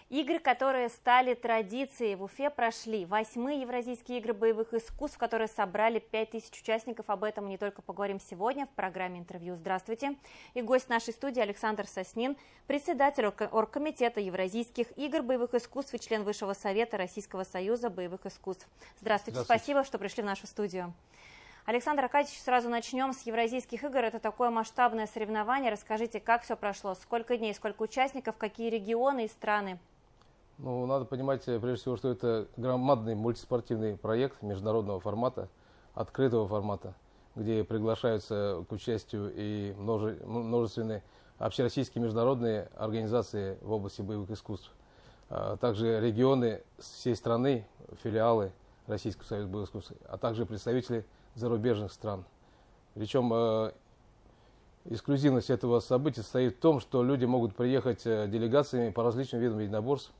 Игры, которые стали традицией, в Уфе прошли 8-е Евразийские игры боевых искусств, которые собрали 5000 участников. Об этом мы не только поговорим сегодня в программе интервью. Здравствуйте. И гость нашей студии Александр Соснин, председатель оргкомитета Евразийских игр боевых искусств и член Высшего совета Российского союза боевых искусств. Здравствуйте. Спасибо, что пришли в нашу студию. Александр Аркадьевич, сразу начнем с Евразийских игр. Это такое масштабное соревнование. Расскажите, как все прошло, сколько дней, сколько участников, какие регионы и страны? Ну, надо понимать, прежде всего, что это громадный мультиспортивный проект международного формата, открытого формата, где приглашаются к участию и множественные общероссийские международные организации в области боевых искусств, а также регионы всей страны, филиалы Российского союза боевых искусств, а также представители зарубежных стран. Причем эксклюзивность этого события состоит в том, что люди могут приехать делегациями по различным видам единоборств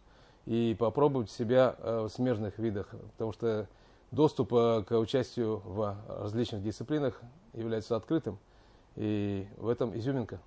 и попробовать себя в смежных видах, потому что доступ к участию в различных дисциплинах является открытым, и в этом изюминка.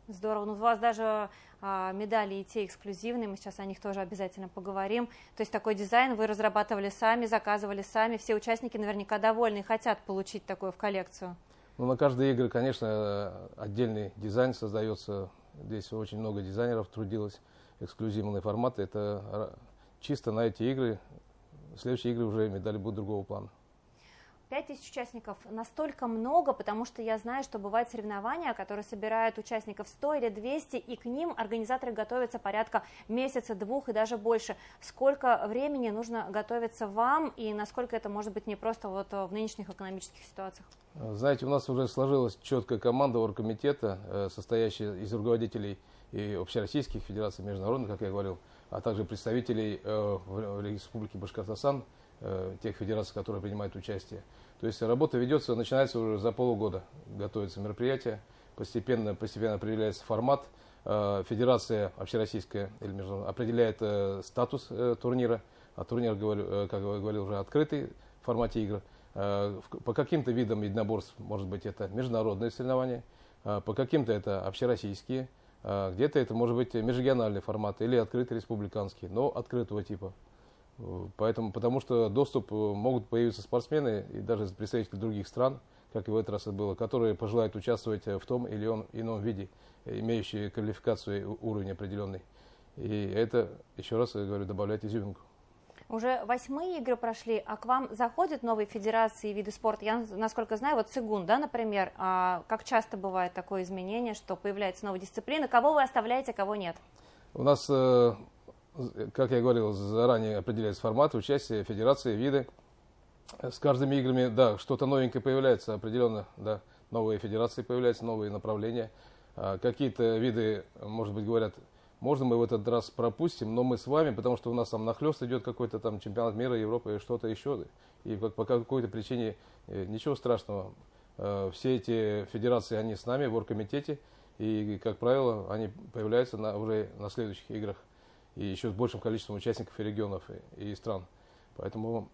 Здорово. Ну, у вас даже медали и те эксклюзивные, мы сейчас о них тоже обязательно поговорим. То есть такой дизайн вы разрабатывали сами, заказывали сами, все участники наверняка довольны и хотят получить такое в коллекцию. Ну, на каждые игры, конечно, отдельный дизайн создается, здесь очень много дизайнеров трудилось. Эксклюзивные форматы, это чисто на эти игры. Следующие игры уже медали будут другого плана. 5000 участников настолько много, потому что я знаю, что бывают соревнования, которые собирают участников 100 или 200, и к ним организаторы готовятся порядка месяца, двух и даже больше. Сколько времени нужно готовиться вам, и насколько это может быть непросто вот в нынешних экономических ситуациях? Знаете, у нас уже сложилась четкая команда оргкомитета, состоящая из руководителей и общероссийских федераций, международных, как я говорил, а также представителей в Республике Башкортостан, тех федераций, которые принимают участие. То есть работа ведется, начинается уже за полгода. Готовится мероприятие, постепенно определяется формат. Федерация общероссийская или международная определяет статус турнира. А турнир, как я говорил, уже открытый в формате игр. По каким-то видам единоборств, может быть, это международные соревнования, по каким-то это общероссийские, где-то это может быть межрегиональный формат или открытый республиканский, но открытого типа. Потому что доступ могут появиться спортсмены и даже представители других стран, как и в этот раз это было, которые пожелают участвовать в том или ином виде, имеющие квалификацию и уровень определенный. И это, еще раз говорю, добавляет изюминку. Уже 8-е игры прошли, а к вам заходят новые федерации и виды спорта? Я, насколько знаю, вот цигун, да, например, как часто бывает такое изменение, что появляется новая дисциплина, кого вы оставляете, кого нет? У нас, как я говорил, заранее определяется формат участия, федерации, виды. С каждыми играми, да, что-то новенькое появляется, определенно, да, новые федерации появляются, новые направления. Какие-то виды, может быть, говорят, можно мы в этот раз пропустим, но мы с вами, потому что у нас там нахлест идет какой-то там чемпионат мира, Европы и что-то еще. И по какой-то причине ничего страшного. Все эти федерации, они с нами в оргкомитете. И, как правило, они появляются уже на следующих играх. И еще с большим количеством участников и регионов и стран. Поэтому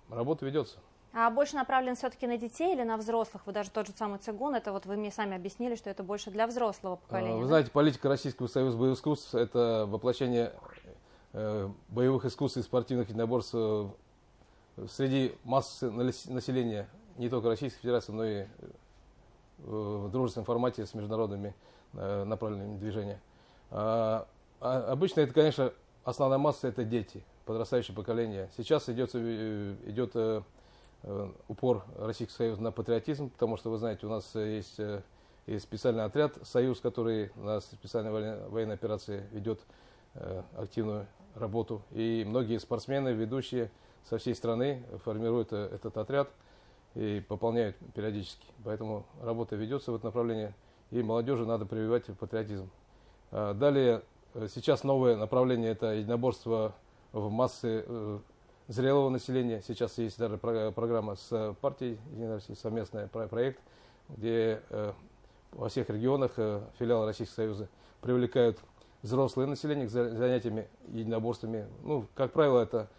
работа ведется. А больше направлен все-таки на детей или на взрослых? Вы даже тот же самый цигун, это вот вы мне сами объяснили, что это больше для взрослого поколения. Вы знаете, политика Российского союза боевых искусств – это воплощение боевых искусств и спортивных единоборств среди массы населения не только Российской Федерации, но и в дружественном формате с международными направлениями движения. Обычно это, конечно, основная масса – это дети, подрастающее поколение. Сейчас идет упор Российского союза на патриотизм, потому что, вы знаете, у нас есть и специальный отряд «Союз», который на специальной военной операции ведет активную работу. И многие спортсмены, ведущие со всей страны формируют этот отряд и пополняют периодически. Поэтому работа ведется в этом направлении, и молодежи надо прививать патриотизм. Далее, сейчас новое направление – это единоборство в массы зрелого населения. Сейчас есть даже программа с партией «Единая Россия», совместный проект, где во всех регионах филиалы Российского союза привлекают взрослое население к занятиям единоборствами. Ну, как правило, это,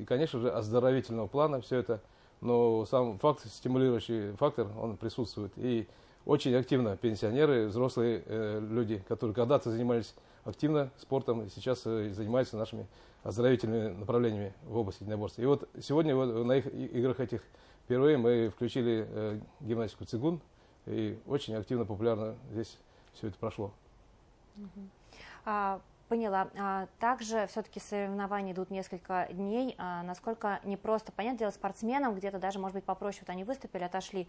конечно же, оздоровительного плана все это, но сам факт, стимулирующий фактор, он присутствует. И очень активно пенсионеры, взрослые люди, которые когда-то занимались активно спортом и сейчас занимаются нашими оздоровительными направлениями в области единоборства. И вот сегодня на их играх этих впервые мы включили гимнастику цигун, и очень активно, популярно здесь все это прошло. Поняла. Также все-таки соревнования идут несколько дней. Насколько непросто, понятное дело, спортсменам где-то даже, может быть, попроще, вот они выступили, отошли.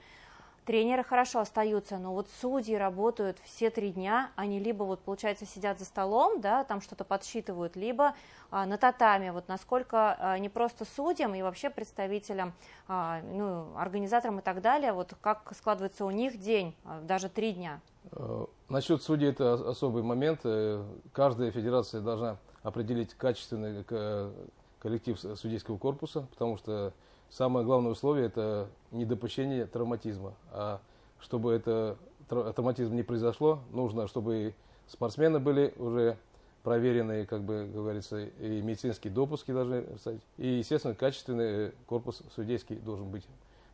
Тренеры хорошо остаются, но вот судьи работают все 3 дня, они либо, вот, получается, сидят за столом, да, там что-то подсчитывают, либо на татами. Вот насколько не просто судьям и вообще представителям, организаторам и так далее, вот как складывается у них день, даже 3 дня? Насчет судей это особый момент. Каждая федерация должна определить качественный коллектив судейского корпуса, потому что самое главное условие – это недопущение травматизма. А чтобы травматизм не произошло, нужно, чтобы спортсмены были уже проверенные, как бы говорится, и медицинские допуски должны стать, и, естественно, качественный корпус судейский должен быть.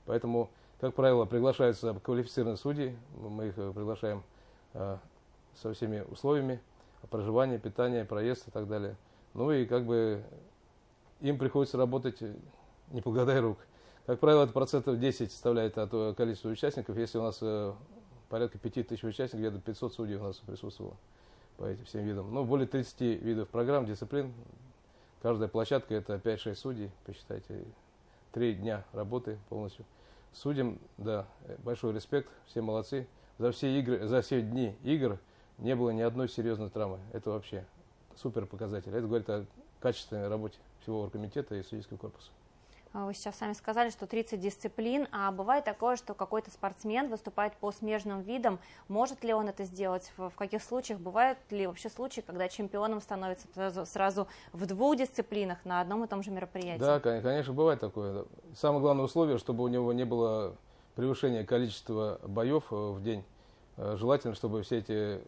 Поэтому, как правило, приглашаются квалифицированные судьи, мы их приглашаем со всеми условиями проживания, питания, проезд и так далее. Ну и как бы им приходится работать не покладая рук. Как правило, это 10% составляет от количества участников. Если у нас порядка 5000 участников, где-то 500 судей у нас присутствовало по этим всем видам. Ну, более 30 видов программ, дисциплин. Каждая площадка это 5-6 судей, посчитайте. 3 дня работы полностью. Судьям, да, большой респект, все молодцы. За все дни игр не было ни одной серьезной травмы. Это вообще супер показатель. Это говорит о качественной работе всего оргкомитета и судейского корпуса. Вы сейчас сами сказали, что 30 дисциплин, а бывает такое, что какой-то спортсмен выступает по смежным видам. Может ли он это сделать? В каких случаях? Бывают ли вообще случаи, когда чемпионом становится сразу в 2 дисциплинах на одном и том же мероприятии? Да, конечно, бывает такое. Самое главное условие, чтобы у него не было превышения количества боев в день. Желательно, чтобы все эти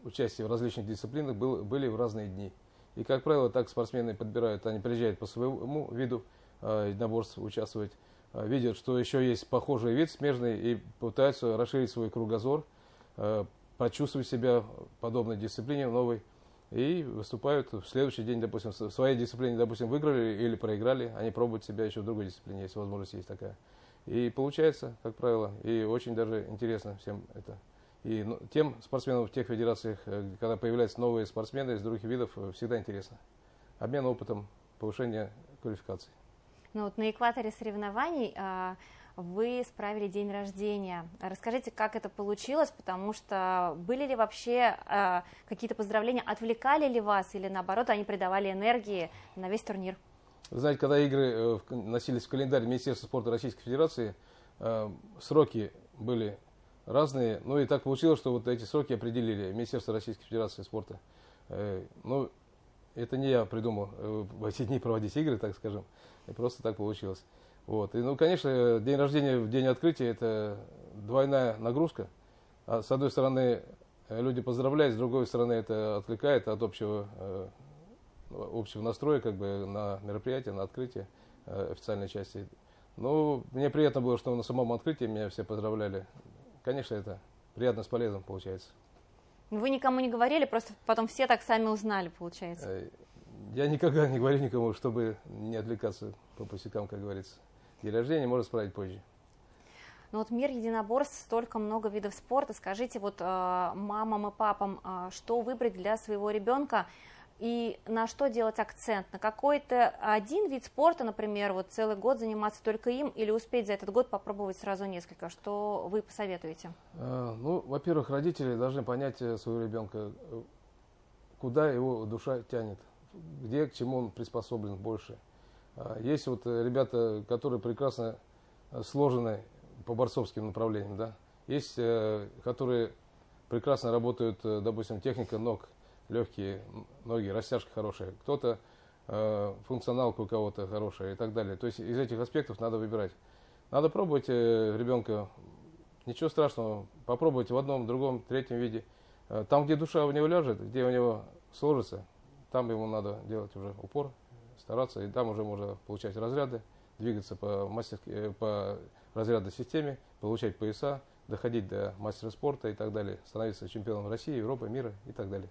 участия в различных дисциплинах были в разные дни. И, как правило, так спортсмены подбирают, они приезжают по своему виду единоборств участвовать, видят, что еще есть похожий вид смежный и пытаются расширить свой кругозор, почувствовать себя в подобной дисциплине новой и выступают в следующий день, допустим, в своей дисциплине, допустим, выиграли или проиграли, они пробуют себя еще в другой дисциплине, если возможность есть такая. И получается, как правило, и очень даже интересно всем это. И тем спортсменам в тех федерациях, когда появляются новые спортсмены из других видов, всегда интересно. Обмен опытом, повышение квалификации. Ну вот на экваторе соревнований вы справили день рождения. Расскажите, как это получилось, потому что были ли вообще какие-то поздравления, отвлекали ли вас или наоборот они придавали энергии на весь турнир? Вы знаете, когда игры носились в календарь Министерства спорта Российской Федерации, сроки были разные, ну и так получилось, что вот эти сроки определили Министерство Российской Федерации спорта. Ну, это не я придумал в эти дни проводить игры, так скажем, и просто так получилось. Вот. И, ну, конечно, день рождения в день открытия это двойная нагрузка. С одной стороны, люди поздравляют, с другой стороны, это отвлекает от общего настроя как бы, на мероприятие, на открытие официальной части. Ну, мне приятно было, что на самом открытии меня все поздравляли. Конечно, это приятно с полезным получается. Вы никому не говорили, просто потом все так сами узнали, получается? Я никогда не говорю никому, чтобы не отвлекаться по пустякам, как говорится. День рождения можно справить позже. Ну вот мир единоборств, столько много видов спорта. Скажите вот мамам и папам, что выбрать для своего ребенка и на что делать акцент? На какой-то один вид спорта, например, вот целый год заниматься только им, или успеть за этот год попробовать сразу несколько? Что вы посоветуете? Ну, во-первых, родители должны понять своего ребенка, куда его душа тянет, где к чему он приспособлен больше. Есть вот ребята, которые прекрасно сложены по борцовским направлениям, да. Есть, которые прекрасно работают, допустим, техника ног, легкие ноги, растяжка хорошая. Кто-то функционалка у кого-то хорошая и так далее. То есть из этих аспектов надо выбирать. Надо пробовать ребенка. Ничего страшного. Попробовать в одном, другом, третьем виде. Там, где душа у него ляжет, где у него сложится, там ему надо делать уже упор, стараться. И там уже можно получать разряды, двигаться по разрядной системе, получать пояса, доходить до мастера спорта и так далее, становиться чемпионом России, Европы, мира и так далее.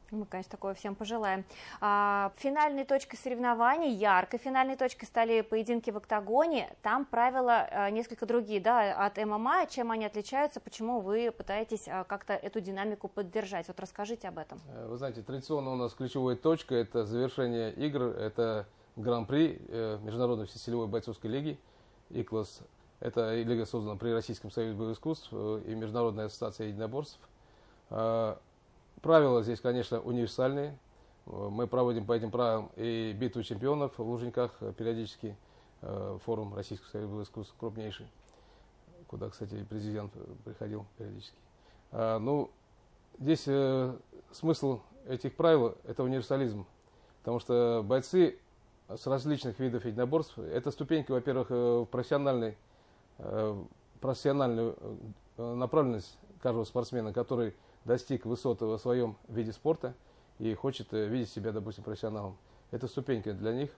Мы, конечно, такое всем пожелаем. Финальной точкой соревнований, яркой финальной точкой стали поединки в октагоне. Там правила несколько другие, да, от ММА. Чем они отличаются? Почему вы пытаетесь как-то эту динамику поддержать? Вот расскажите об этом. Вы знаете, традиционно у нас ключевая точка – это завершение игр, это гран-при Международной всесилевой бойцовской лиги ИКЛАС. Это лига создана при Российском союзе боевых искусств и Международной ассоциации единоборств. Правила здесь, конечно, универсальные. Мы проводим по этим правилам и битву чемпионов в Лужниках периодически. Форум Российского союза боевых искусств крупнейший, куда, кстати, президент приходил периодически. Ну, здесь смысл этих правил – это универсализм. Потому что бойцы с различных видов единоборств – это ступенька, во-первых, в профессиональную направленность каждого спортсмена, который достиг высот в своем виде спорта и хочет видеть себя, допустим, профессионалом. Это ступенька для них.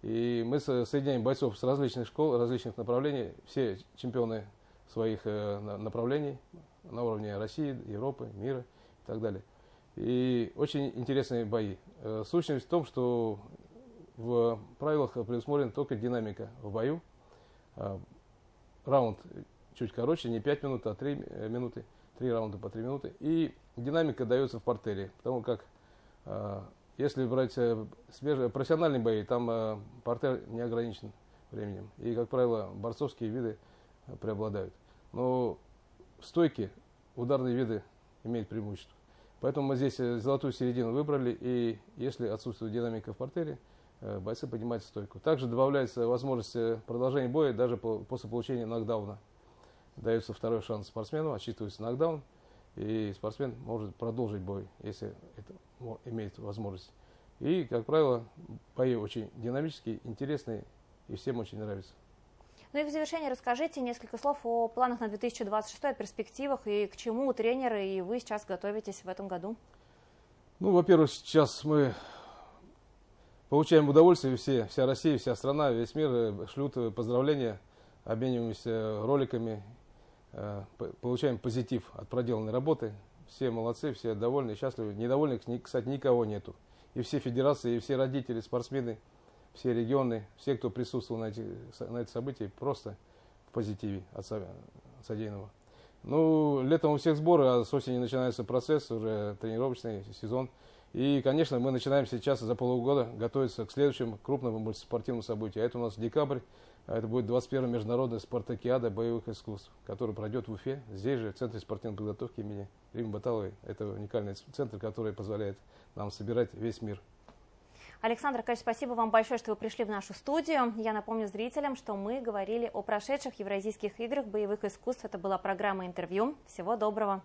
И мы соединяем бойцов с различных школ, различных направлений, все чемпионы своих направлений на уровне России, Европы, мира и так далее. И очень интересные бои. Сущность в том, что в правилах предусмотрена только динамика в бою. Раунд чуть короче, не 5 минут, а 3 минуты. 3 раунда по 3 минуты. И динамика дается в партере. Потому как, если брать профессиональные бои, там партер не ограничен временем. И, как правило, борцовские виды преобладают. Но в стойке ударные виды имеют преимущество. Поэтому мы здесь золотую середину выбрали. И если отсутствует динамика в партере, бойцы поднимают стойку. Также добавляется возможность продолжения боя даже после получения нокдауна. Дается второй шанс спортсмену, отсчитывается нокдаун, и спортсмен может продолжить бой, если это имеет возможность. И, как правило, бои очень динамические, интересные, и всем очень нравятся. Ну и в завершение расскажите несколько слов о планах на 2026, о перспективах и к чему тренеры и вы сейчас готовитесь в этом году. Ну, во-первых, сейчас мы получаем удовольствие, вся Россия, вся страна, весь мир шлют поздравления, обмениваемся роликами, получаем позитив от проделанной работы. Все молодцы, все довольны, счастливы. Недовольных, кстати, никого нету. И все федерации, и все родители, спортсмены, все регионы, все, кто присутствовал на это событие, просто в позитиве от содеянного. Ну, летом у всех сборы, а с осени начинается процесс, уже тренировочный сезон. И, конечно, мы начинаем сейчас за полгода готовиться к следующему крупному мультиспортивному событию. А это у нас декабрь. Это будет 21-я международная спартакиада боевых искусств, который пройдет в Уфе, здесь же, в Центре спортивной подготовки имени Риммы Баталовой. Это уникальный центр, который позволяет нам собирать весь мир. Александр, конечно, спасибо вам большое, что вы пришли в нашу студию. Я напомню зрителям, что мы говорили о прошедших Евразийских играх боевых искусств. Это была программа интервью. Всего доброго.